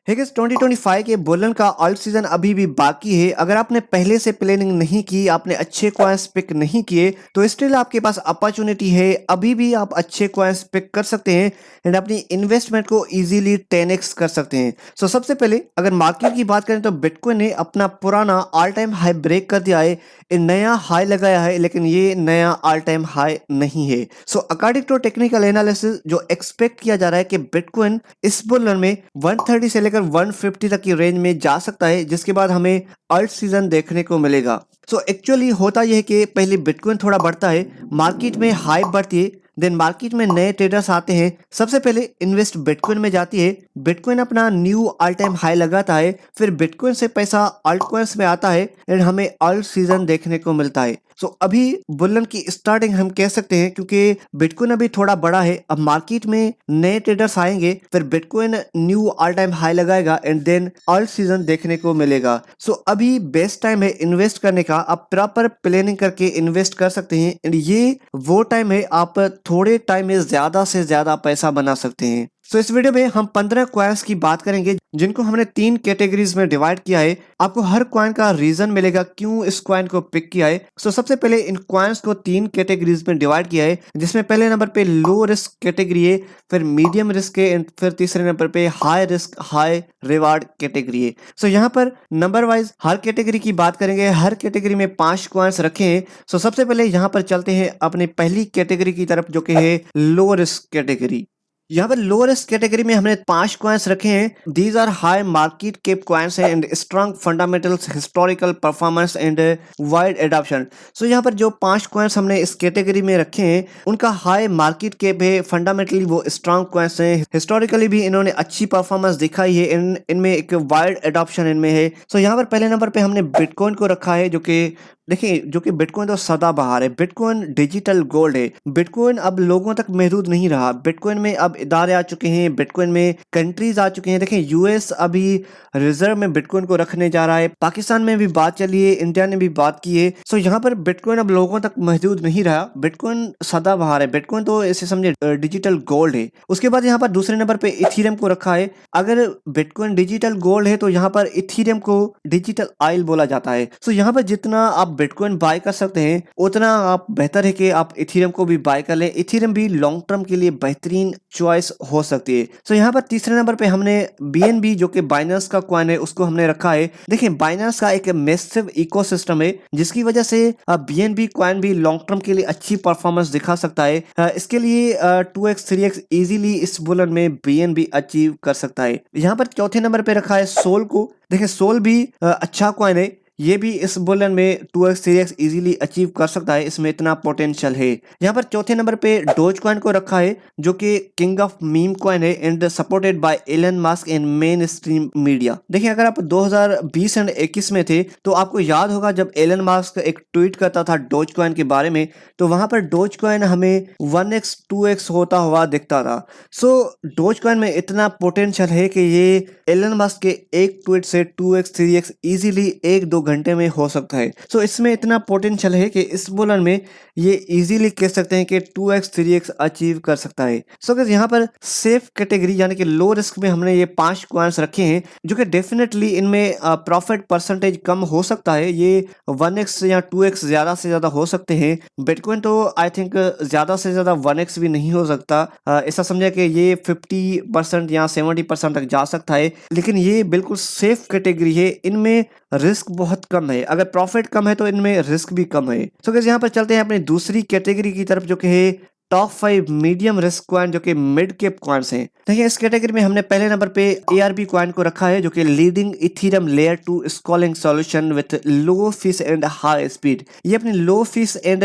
है कि 2025 के बुलन का ऑल सीजन अभी भी बाकी है। अगर आपने पहले से प्लानिंग नहीं की, आपने अच्छे कॉइन्स पिक नहीं किए, तो स्टिल आपके पास अपॉर्चुनिटी है, अभी भी आप अच्छे कॉइन्स पिक कर सकते हैं एंड अपनी इन्वेस्टमेंट को इजीली 10x कर सकते हैं। सो सबसे पहले अगर मार्केट की बात करें तो बिटकॉइन ने अपना पुराना ऑल टाइम हाई ब्रेक कर दिया है, एक नया हाई लगाया है, लेकिन ये नया ऑल टाइम हाई नहीं है। So according to technical analysis जो एक्सपेक्ट किया जा रहा है कि बिटकॉइन इस बुलन में 130 से लेकर 150 तक की रेंज में जा सकता है, जिसके बाद हमें अल्ट सीजन देखने को मिलेगा। सो एक्चुअली होता यह है कि पहले बिटकॉइन थोड़ा बढ़ता है, मार्केट में हाइप बढ़ती है, देन मार्केट में नए ट्रेडर्स आते हैं, सबसे पहले इन्वेस्ट बिटकॉइन में जाती है, बिटकॉइन अपना न्यू ऑल टाइम हाई लगाता है, फिर बिटकॉइन से पैसा अल्ट कॉइन्स में आता है एंड हमें अल्ट सीजन देखने को मिलता है। सो अभी बुलन की स्टार्टिंग हम कह सकते हैं, क्योंकि बिटकॉइन अभी थोड़ा बड़ा है, अब मार्केट में नए ट्रेडर्स आएंगे, फिर bitcoin knew all time high लगाएगा एंड देन अल्ट सीजन देखने को मिलेगा। सो अभी बेस्ट टाइम है इन्वेस्ट करने का, आप प्रॉपर प्लानिंग करके इन्वेस्ट कर सकते हैं एंड ये वो टाइम है आप थोड़े टाइम में ज्यादा से ज्यादा पैसा बना सकते हैं। सो इस वीडियो में हम 15 क्वाइंस की बात करेंगे जिनको हमने 3 कैटेगरीज में डिवाइड किया है। आपको हर क्वाइन का रीजन मिलेगा क्यों इस क्वाइन को पिक किया है। सो सबसे पहले इन क्वाइंस को 3 कैटेगरीज में डिवाइड किया है, जिसमें पहले नंबर पे लो रिस्क कैटेगरी है, फिर मीडियम रिस्क है एंड फिर तीसरे नंबर पे high risk high reward category है। सो यहाँ पर नंबर वाइज हर कैटेगरी की बात करेंगे। हर कैटेगरी में 5 क्वाइंस रखे हैं। सो सबसे पहले यहाँ पर चलते हैं अपनी पहली कैटेगरी की तरफ, जो कि है लो रिस्क कैटेगरी। यहाँ पर लोअरेस्ट कैटेगरी में हमने 5 क्वाइंस रखे हैं। These are high market cap coins है and strong fundamentals, historical performance and wide adoption. So यहाँ पर जो 5 क्वाइंस हमने इस कैटेगरी में रखे हैं उनका हाई मार्केट कैप है, फंडामेंटली वो स्ट्रॉन्ग क्वाइंस हैं, हिस्टोरिकली भी इन्होंने अच्छी परफॉर्मेंस दिखाई है, इनमें एक वाइड एडॉप्शन इनमें है। सो यहाँ पर पहले नंबर पे हमने बिटकॉइन को रखा है, जो कि देखिए जो कि बिटकॉइन तो सदाबहार है, बिटकॉइन डिजिटल गोल्ड है। बिटकॉइन अब लोगों तक महदूद नहीं रहा, बिटकॉइन में अब इदारे आ चुके हैं, बिटकॉइन में कंट्रीज आ चुके हैं। देखिए यूएस अभी रिजर्व में बिटकॉइन को रखने जा रहा है, पाकिस्तान में भी बात चली है, इंडिया ने भी बात की है। सो यहाँ पर बिटकॉइन अब लोगों तक महदूद नहीं रहा, बिटकॉइन सदाबहार है, बिटकॉइन तो ऐसे समझे डिजिटल गोल्ड है। उसके बाद यहाँ पर दूसरे नंबर पे इथीरियम को रखा है। अगर बिटकॉइन डिजिटल गोल्ड है तो यहाँ पर इथीरियम को डिजिटल ऑयल बोला जाता है। सो यहाँ पर जितना आप बिटकॉइन बाय कर सकते हैं उतना आप बेहतर है कि आप इथीरियम को भी बाय कर लें। इथीरियम भी लॉन्ग टर्म के लिए बेहतरीन चॉइस हो सकती है। सो यहाँ पर तीसरे नंबर पे हमने बीएनबी जो कि बाइनेंस का कॉइन है उसको हमने रखा है। देखिए बाइनेंस का एक मैसिव इकोसिस्टम है, जिसकी वजह से बीएनबी कॉइन भी लॉन्ग टर्म के लिए अच्छी परफॉर्मेंस दिखा सकता है। इसके लिए 2x 3x इजीली इस बुलन में बीएनबी अचीव कर सकता है। यहाँ पर चौथे नंबर पे रखा है सोल को। देखिए सोल भी अच्छा कॉइन है, ये भी इस बुलन में 2x 3x इजीली अचीव कर सकता है, इसमें इतना पोटेंशियल है। यहाँ पर चौथे नंबर पे डोज कॉइन को रखा है, जो कि किंग ऑफ मीम कॉइन है and supported by Elon Musk and mainstream media. देखिए अगर आप 2020 एंड 21 में थे तो आपको याद होगा जब एलन मस्क एक ट्वीट करता था डोज कॉइन के बारे में, तो वहां पर डोज कॉइन हमें 1x 2x होता हुआ दिखता था। सो डोज कॉइन में इतना पोटेंशियल है कि ये एलन मस्क के एक ट्वीट से 2x 3x इजीली 1-2 घंटे में हो सकता है। सो इसमें इतना पोटेंशियल है कि इस बुलन में ये इजीली कह सकते हैं कि 2x 3x अचीव कर सकता है। सो गाइस यहाँ पर सेफ कैटेगरी यानी कि लो रिस्क में हमने ये 5 कॉइन्स रखे हैं, जो कि डेफिनेटली इनमें प्रॉफिट परसेंटेज कम हो सकता है, ये 1x या 2x ज्यादा से ज्यादा हो सकते हैं। बिटकॉइन तो आई थिंक ज्यादा से ज्यादा 1x भी नहीं हो सकता, ऐसा समझा कि ये 50% या 70% तक जा सकता है, लेकिन ये बिल्कुल सेफ कैटेगरी है, इनमें रिस्क बहुत कम है। अगर प्रॉफिट कम है तो इनमें रिस्क भी कम है। सो गाइस यहाँ पर चलते हैं अपनी दूसरी कैटेगरी की तरफ, जो कि है टॉप 5 मीडियम रिस्क कॉइन, जो कि मिड कैप कॉइन्स हैं। देखिए इस कैटेगरी में हमने पहले नंबर पे ARB कॉइन को रखा है, जो कि leading Ethereum layer 2 scaling solution with low fees and high speed. ये अपनी low fees and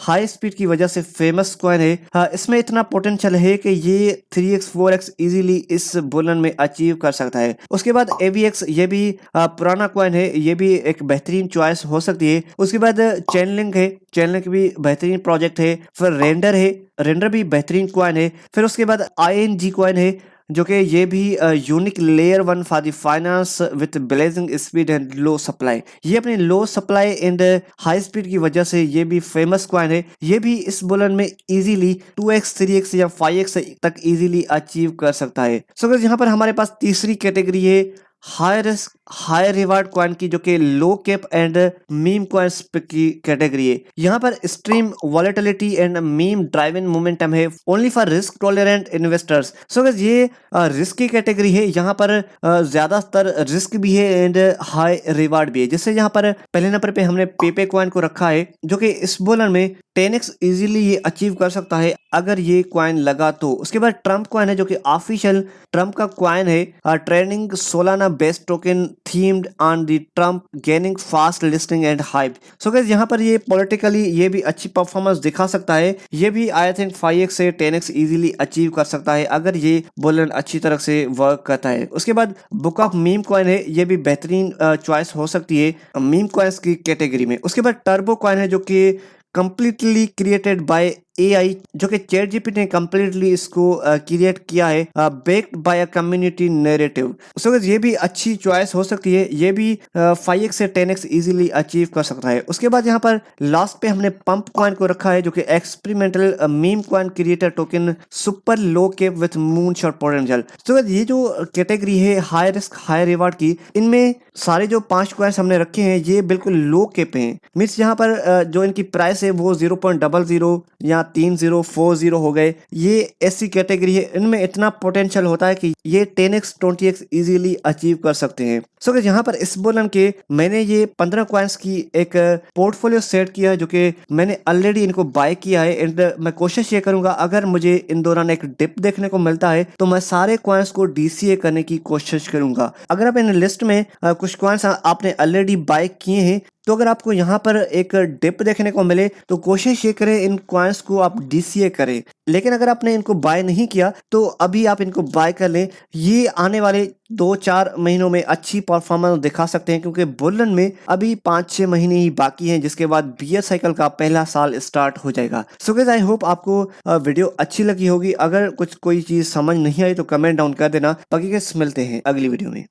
high speed की वजह से फेमस कॉइन है। इसमें इतना पोटेंशियल है कि ये 3x 4x इजीली इस बुलन में अचीव कर सकता है। उसके बाद AVX, ये भी पुराना कॉइन है, ये भी एक बेहतरीन चॉइस हो सकती है। उसके बाद चैनलिंक है, चैनलिंक भी बेहतरीन प्रोजेक्ट है। फिर रेंडर है, रेंडर भी बेहतरीन कॉइन है। फिर उसके बाद ING कॉइन है, जो कि ये भी unique layer 1 for the finance with blazing speed and low supply. ये अपने लो सप्लाई एंड हाई स्पीड की वजह से ये भी फेमस कॉइन है। ये भी इस बुलन में इजीली 2x 3x या 5x तक इजीली अचीव कर सकता है। सो गाइस यहाँ पर हमारे पास तीसरी कैटेगरी है high risk high reward coin की, जो कि low cap and meme coins की कैटेगरी है। यहाँ पर extreme volatility and meme driven momentum है only for risk tolerant investors. So guys ये रिस्क की कैटेगरी है। यहाँ पर ज्यादातर रिस्क भी है एंड हाई रिवार्ड भी है। जैसे यहाँ पर पहले नंबर पे हमने पेपे कॉइन को रखा है, जो कि इस बुलन में 10x इजीली ये अचीव कर सकता है अगर ये कॉइन लगा तो। उसके बाद ट्रम्प कॉइन है, जो कि ऑफिशियल ट्रम्प का कॉइन है, trending Solana best token themed on the Trump gaining fast listing and hype. So guys यहाँ पर ये पॉलिटिकली ये भी अच्छी परफॉर्मेंस दिखा सकता है। ये भी आई थिंक 5x से 10x इजीली अचीव कर सकता है अगर ये बुलन अच्छी तरह से वर्क करता है। उसके बाद बुक ऑफ मीम कॉइन है, ये भी बेहतरीन चॉइस हो सकती है मीम कॉइन्स की कैटेगरी में। उसके बाद टर्बो कॉइन है, जो कि कंप्लीटली क्रिएटेड बाय AI, जो कि चैट जीपीटी ने कंप्लीटली इसको क्रिएट किया है, backed by a community narrative. So ये भी अच्छी चॉइस हो सकती है। ये भी 5x से 10x इजीली अचीव कर सकता है। उसके बाद यहाँ पर लास्ट पे हमने पंप कॉइन को रखा है, जो कि experimental meme coin creator token super low cap with moon shot potential. तो ये जो कैटेगरी है हाई रिस्क हाई रिवार्ड की, इनमें सारे जो 5 कॉइन्स हमने रखे हैं ये बिल्कुल लो कैप हैं। मीन्स यहाँ पर जो इनकी प्राइस है वो 0.00 या 3040 हो गए। ये ऐसी कैटेगरी है, इनमें इतना पोटेंशियल होता है कि ये 10x 20x इजीली अचीव कर सकते हैं। सो गाइस यहाँ पर इस बुलन के मैंने ये 15 कॉइन्स की एक पोर्टफोलियो सेट किया है, जो कि मैंने ऑलरेडी इनको बाय किया है एंड मैं कोशिश ये करूंगा अगर मुझे इन दौरान एक डिप देखने को मिलता है तो मैं सारे कॉइन्स को DCA करने की कोशिश करूंगा। अगर आप इन लिस्ट में कुछ कॉइन्स आपने ऑलरेडी बाय किए हैं तो अगर आपको यहाँ पर एक डिप देखने को मिले तो कोशिश ये करें इन कॉइन्स को आप DCA करें। लेकिन अगर आपने इनको बाय नहीं किया तो अभी आप इनको बाय कर लें। ये आने वाले 2-4 महीनों में अच्छी परफॉर्मेंस दिखा सकते हैं, क्योंकि बुलन में अभी 5-6 महीने ही बाकी हैं, जिसके बाद बियर साइकिल का पहला साल स्टार्ट हो जाएगा। सो गाइस आई होप आपको वीडियो अच्छी लगी होगी। अगर कोई चीज समझ नहीं आई तो कमेंट डाउन कर देना। बाकी गाइस मिलते हैं अगली वीडियो में।